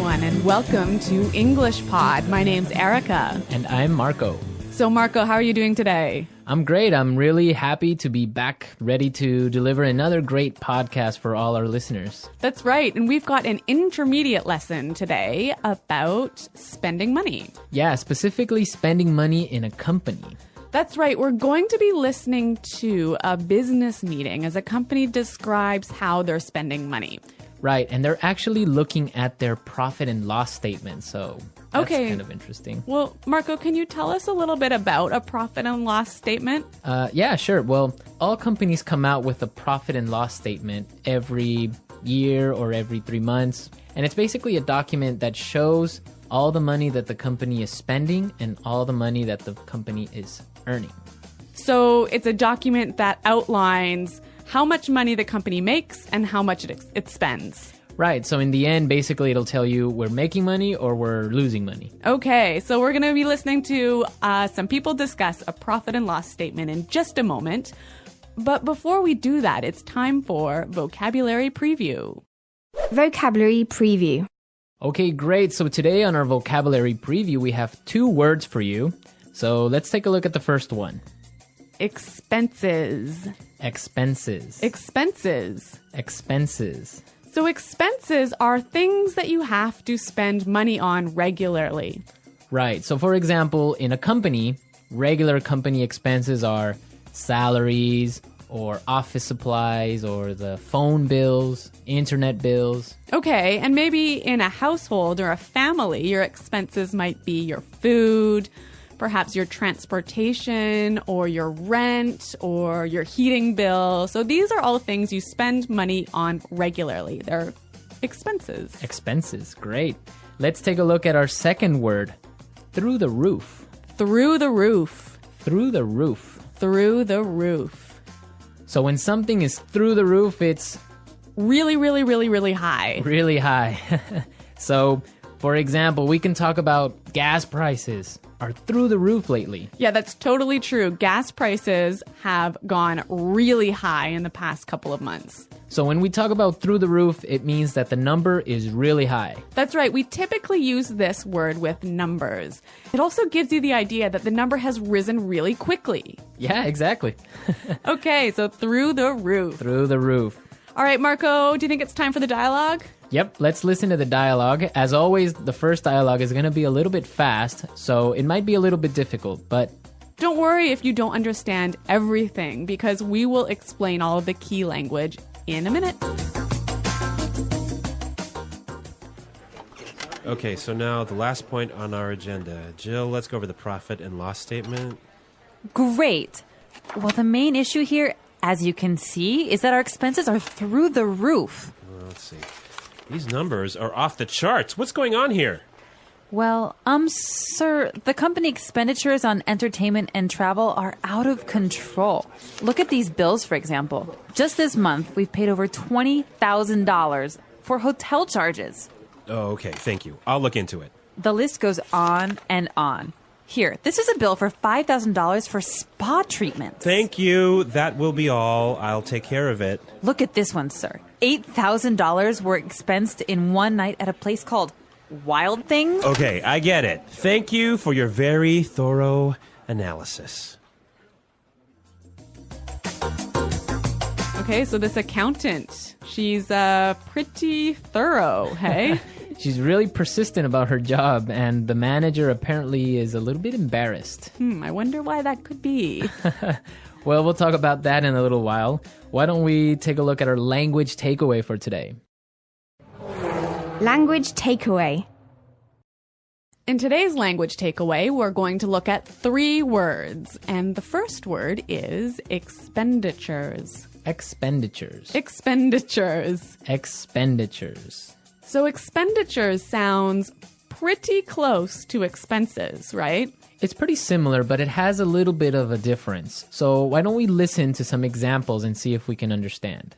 everyone, and welcome to English Pod. My name's Erica. And I'm Marco. So, Marco, how are you doing today? I'm great. I'm really happy to be back, ready to deliver another great podcast for all our listeners. That's right. And we've got an intermediate lesson today about spending money. Yeah, specifically spending money in a company. That's right. We're going to be listening to a business meeting as a company describes how they're spending money. Right. And they're actually looking at their profit and loss statement. So that's kind of interesting. Well, Marco, can you tell us a little bit about a profit and loss statement? Yeah, sure. Well, all companies come out with a profit and loss statement every year or every 3 months. And it's basically a document that shows all the money that the company is spending and all the money that the company is earning. So it's a document that outlines how much money the company makes and how much it spends. Right. So in the end, basically, it'll tell you we're making money or we're losing money. Okay. So we're going to be listening to some people discuss a profit and loss statement in just a moment. But before we do that, it's time for Vocabulary Preview. Vocabulary Preview. Okay, great. So today on our Vocabulary Preview, we have 2 words for you. So let's take a look at the first one. Expenses. Expenses. Expenses. Expenses. So expenses are things that you have to spend money on regularly. Right. So for example, in a company, regular company expenses are salaries or office supplies or the phone bills, internet bills. Okay, and maybe in a household or a family, your expenses might be your food, perhaps your transportation or your rent or your heating bill. So these are all things you spend money on regularly. They're expenses. Expenses, great. Let's take a look at our second word, through the roof. Through the roof. Through the roof. Through the roof. So when something is through the roof, it's really, really, really, really high. Really high. So, for example, we can talk about gas prices are through the roof lately. Yeah, that's totally true. Gas prices have gone really high in the past couple of months. So when we talk about through the roof, it means that the number is really high. That's right. We typically use this word with numbers. It also gives you the idea that the number has risen really quickly. Yeah, exactly. Okay, so through the roof. Through the roof. All right, Marco, do you think it's time for the dialogue? Yep, let's listen to the dialogue. As always, the first dialogue is going to be a little bit fast, so it might be a little bit difficult, but don't worry if you don't understand everything, because we will explain all of the key language in a minute. Okay, so now the last point on our agenda. Jill, let's go over the profit and loss statement. Great. Well, the main issue here, as you can see, is that our expenses are through the roof. Well, let's see. These numbers are off the charts. What's going on here? Well, sir, the company expenditures on entertainment and travel are out of control. Look at these bills, for example. Just this month, we've paid over $20,000 for hotel charges. Oh, okay. Thank you. I'll look into it. The list goes on and on. Here, this is a bill for $5,000 for spa treatment. Thank you. That will be all. I'll take care of it. Look at this one, sir. $8,000 were expensed in one night at a place called Wild Things. Okay, I get it. Thank you for your very thorough analysis. Okay, so this accountant, she's pretty thorough, hey? she's really persistent about her job, and the manager apparently is a little bit embarrassed. I wonder why that could be. Well, we'll talk about that in a little while. Why don't we take a look at our language takeaway for today? Language takeaway. In today's language takeaway, we're going to look at 3 words. And the first word is expenditures. Expenditures. Expenditures. Expenditures. So expenditures sounds pretty close to expenses, right? It's pretty similar, but it has a little bit of a difference. So why don't we listen to some examples and see if we can understand?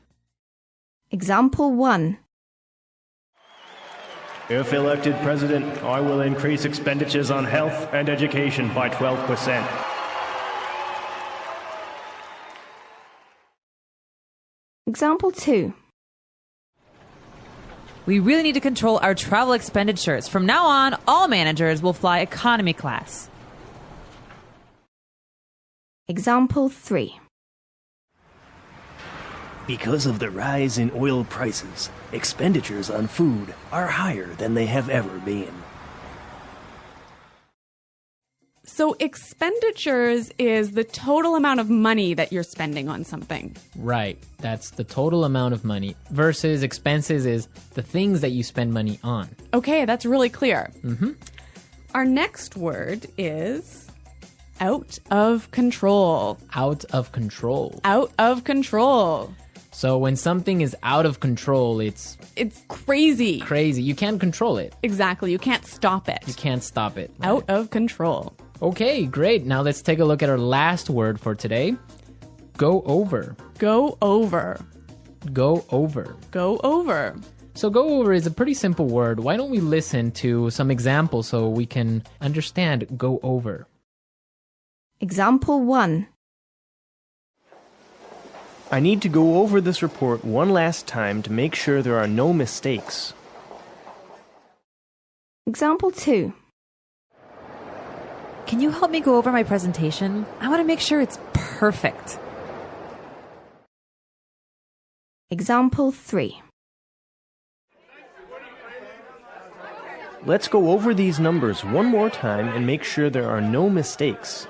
Example 1. If elected president, I will increase expenditures on health and education by 12%. Example 2. We really need to control our travel expenditures. From now on, all managers will fly economy class. Example 3. Because of the rise in oil prices, expenditures on food are higher than they have ever been. So expenditures is the total amount of money that you're spending on something. Right. That's the total amount of money. Versus expenses is the things that you spend money on. Okay, that's really clear. Mm-hmm. Our next word is out of control. Out of control. Out of control. So when something is out of control, it's crazy. crazy. You can't control it. Exactly. You can't stop it. You can't stop it. Out of control. Okay, great. Now let's take a look at our last word for today. Go over. Go over. Go over. Go over. So go over is a pretty simple word. Why don't we listen to some examples so we can understand go over? Example 1. I need to go over this report one last time to make sure there are no mistakes. Example 2. Can you help me go over my presentation? I want to make sure it's perfect. Example 3. Let's go over these numbers one more time and make sure there are no mistakes.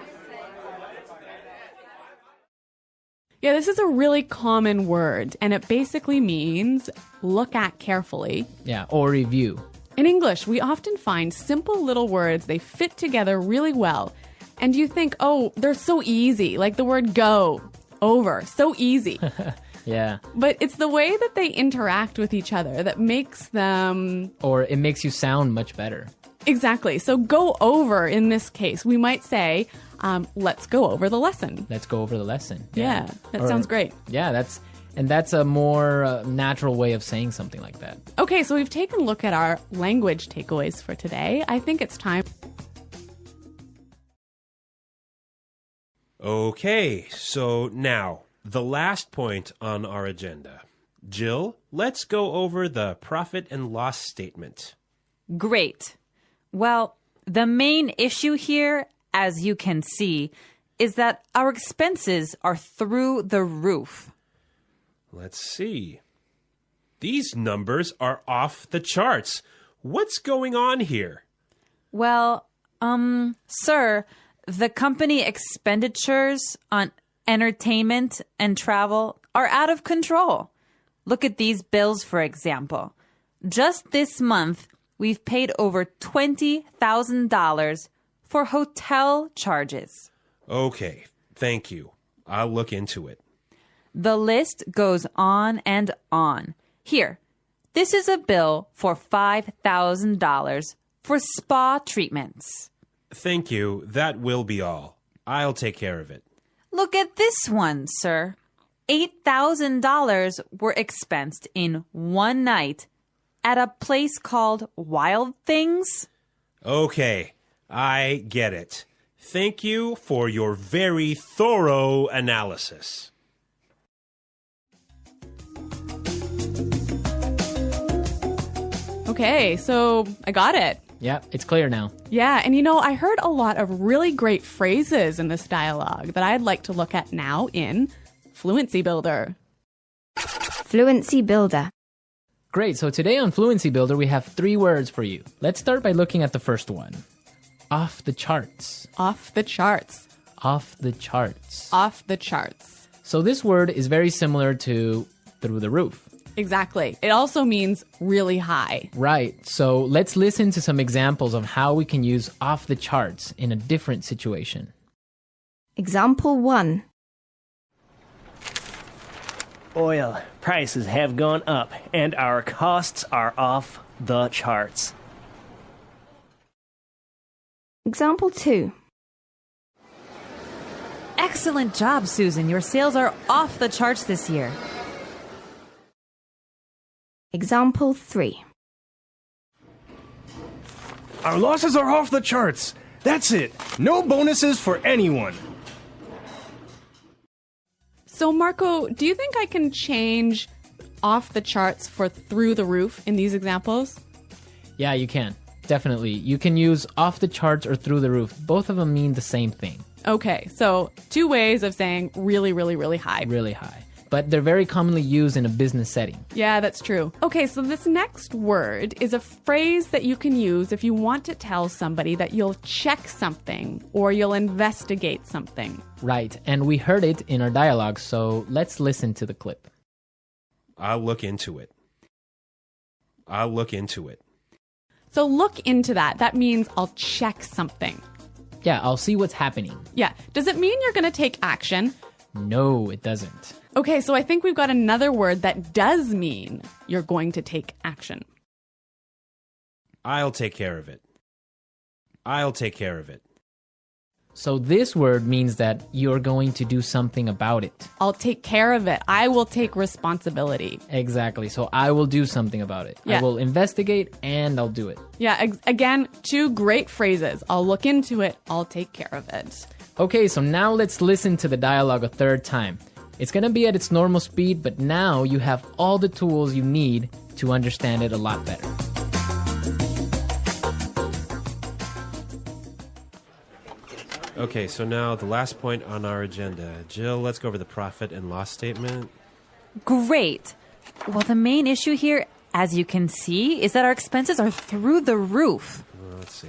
Yeah, this is a really common word, and it basically means look at carefully. Yeah, or review. In English, we often find simple little words, they fit together really well. And you think, oh, they're so easy, like the word go, over, so easy. Yeah. But it's the way that they interact with each other that makes them... Or it makes you sound much better. Exactly. So go over in this case, we might say, let's go over the lesson. Let's go over the lesson. Yeah, that sounds great. Yeah, that's a more natural way of saying something like that. Okay, so we've taken a look at our language takeaways for today. I think it's time. Okay, so now, the last point on our agenda. Jill, let's go over the profit and loss statement. Great. Well, the main issue here, as you can see, is that our expenses are through the roof. Let's see. These numbers are off the charts. What's going on here? Well, sir, the company expenditures on entertainment and travel are out of control. Look at these bills, for example. Just this month, we've paid over $20,000 for hotel charges. Okay, thank you. I'll look into it. The list goes on and on. Here, this is a bill for $5,000 for spa treatments. Thank you. That will be all. I'll take care of it. Look at this one, sir. $8,000 were expensed in one night at a place called Wild Things. Okay, I get it. Thank you for your very thorough analysis. Okay, so I got it. Yeah, it's clear now. Yeah, and I heard a lot of really great phrases in this dialogue that I'd like to look at now in Fluency Builder. Fluency Builder. Great, so today on Fluency Builder we have 3 words for you. Let's start by looking at the first one. Off the charts. Off the charts. Off the charts. Off the charts. So this word is very similar to through the roof. Exactly. It also means really high. Right, so let's listen to some examples of how we can use off the charts in a different situation. Example 1. Oil prices have gone up and our costs are off the charts. Example 2. Excellent job, Susan. Your sales are off the charts this year. Example 3. Our losses are off the charts. That's it. No bonuses for anyone. So, Marco, do you think I can change off the charts for through the roof in these examples? Yeah, you can. Definitely. You can use off the charts or through the roof. Both of them mean the same thing. Okay, so two ways of saying really, really, really high. Really high. But they're very commonly used in a business setting. Yeah, that's true. Okay, so this next word is a phrase that you can use if you want to tell somebody that you'll check something or you'll investigate something. Right, and we heard it in our dialogue, so let's listen to the clip. I'll look into it. I'll look into it. So look into that. That means I'll check something. Yeah, I'll see what's happening. Yeah. Does it mean you're going to take action? No, it doesn't. Okay, so I think we've got another word that does mean you're going to take action. I'll take care of it. I'll take care of it. So this word means that you're going to do something about it. I'll take care of it. I will take responsibility. Exactly. So I will do something about it. Yeah. I will investigate and I'll do it. Yeah, again, two great phrases. I'll look into it. I'll take care of it. Okay, so now let's listen to the dialogue a third time. It's going to be at its normal speed, but now you have all the tools you need to understand it a lot better. Okay, so now the last point on our agenda. Jill, let's go over the profit and loss statement. Great. Well, the main issue here, as you can see, is that our expenses are through the roof. Let's see.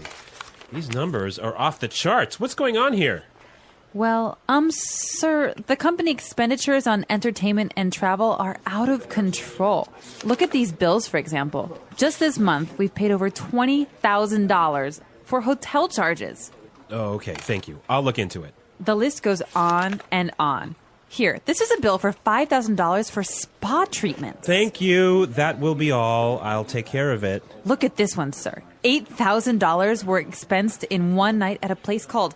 These numbers are off the charts. What's going on here? Well, sir, the company expenditures on entertainment and travel are out of control. Look at these bills, for example. Just this month, we've paid over $20,000 for hotel charges. Oh, okay. Thank you. I'll look into it. The list goes on and on. Here, this is a bill for $5,000 for spa treatments. Thank you. That will be all. I'll take care of it. Look at this one, sir. $8,000 were expensed in one night at a place called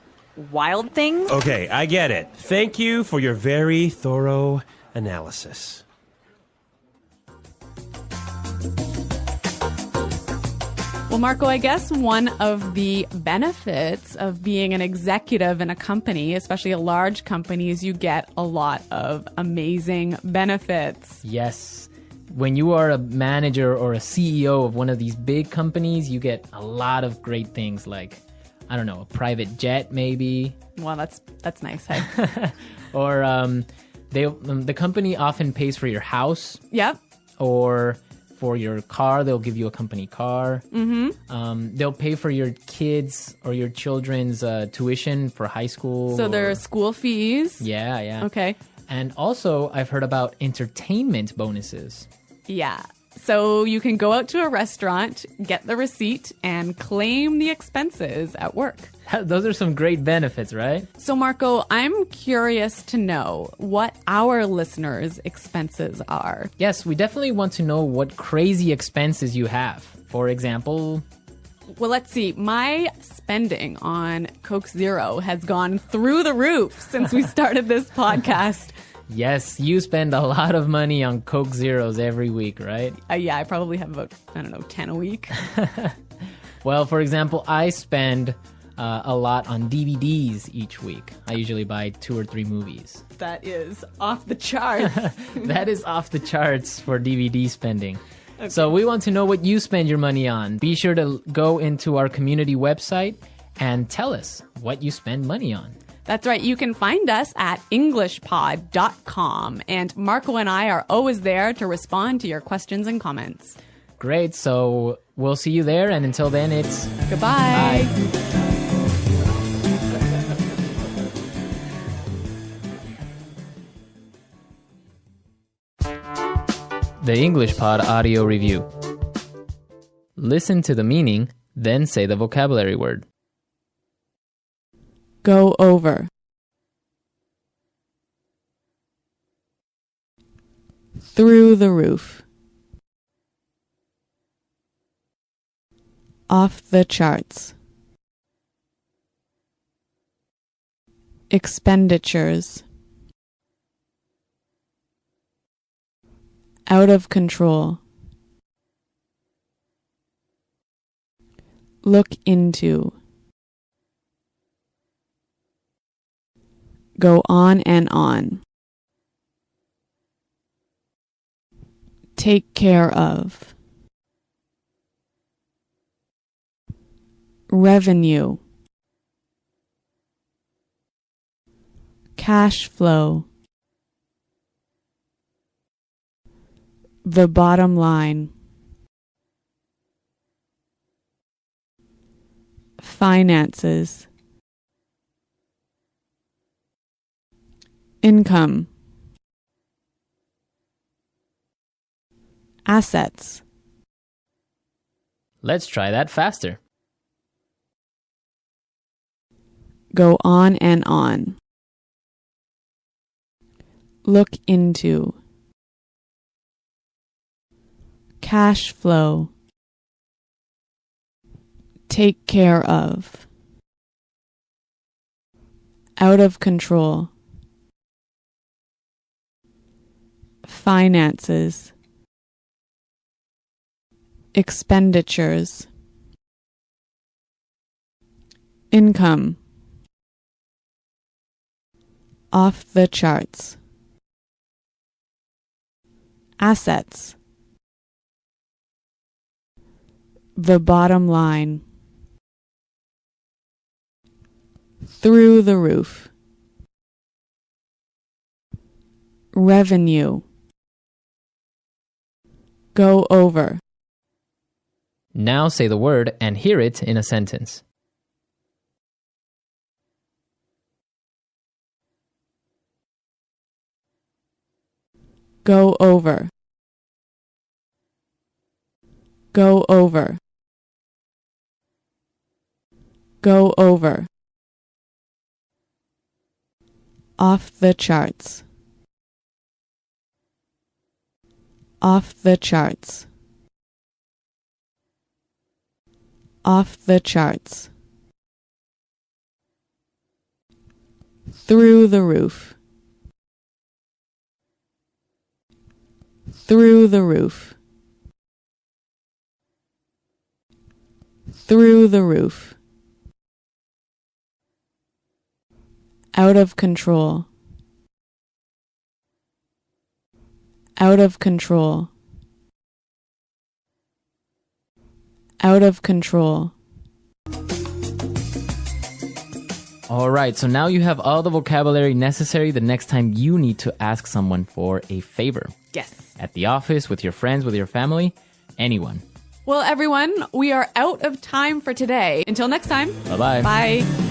Wild Things. Okay, I get it. Thank you for your very thorough analysis. Well, Marco, I guess one of the benefits of being an executive in a company, especially a large company, is you get a lot of amazing benefits. Yes. When you are a manager or a CEO of one of these big companies, you get a lot of great things like, I don't know, a private jet maybe. Well, that's nice. Hey? Or the company often pays for your house. Yep. Or for your car, they'll give you a company car. Mm-hmm. They'll pay for your kids or your children's tuition for high school. So there are school fees. Yeah, yeah. Okay. And also, I've heard about entertainment bonuses. Yeah. So you can go out to a restaurant, get the receipt, and claim the expenses at work. Those are some great benefits, right? So, Marco, I'm curious to know what our listeners' expenses are. Yes, we definitely want to know what crazy expenses you have. For example, Well, let's see. My spending on Coke Zero has gone through the roof since we started this podcast. yes, you spend a lot of money on Coke Zeros every week, right? Yeah, I probably have about, 10 a week. Well, for example, I spend a lot on DVDs each week. I usually buy 2 or 3 movies. That is off the charts. That is off the charts for DVD spending. Okay. So we want to know what you spend your money on. Be sure to go into our community website and tell us what you spend money on. That's right. You can find us at englishpod.com. And Marco and I are always there to respond to your questions and comments. Great. So we'll see you there. And until then, it's goodbye. Bye. The English Pod Audio Review. Listen to the meaning, then say the vocabulary word. Go over. Through the roof. Off the charts. Expenditures. Out of control. Look into. Go on and on. Take care of. Revenue. Cash flow. The bottom line. Finances. Income. Assets. Let's try that faster. Go on and on. Look into. Cash flow. Take care of. Out of control. Finances. Expenditures. Income. Off the charts. Assets. The bottom line. Through the roof. Revenue. Go over. Now say the word and hear it in a sentence. Go over. Go over. Go over. Off the charts. Off the charts. Off the charts. Through the roof. Through the roof. Through the roof. Out of control. Out of control. Out of control. All right, so now you have all the vocabulary necessary the next time you need to ask someone for a favor. Yes. At the office, with your friends, with your family, anyone. Well, everyone, we are out of time for today. Until next time. Bye-bye. Bye.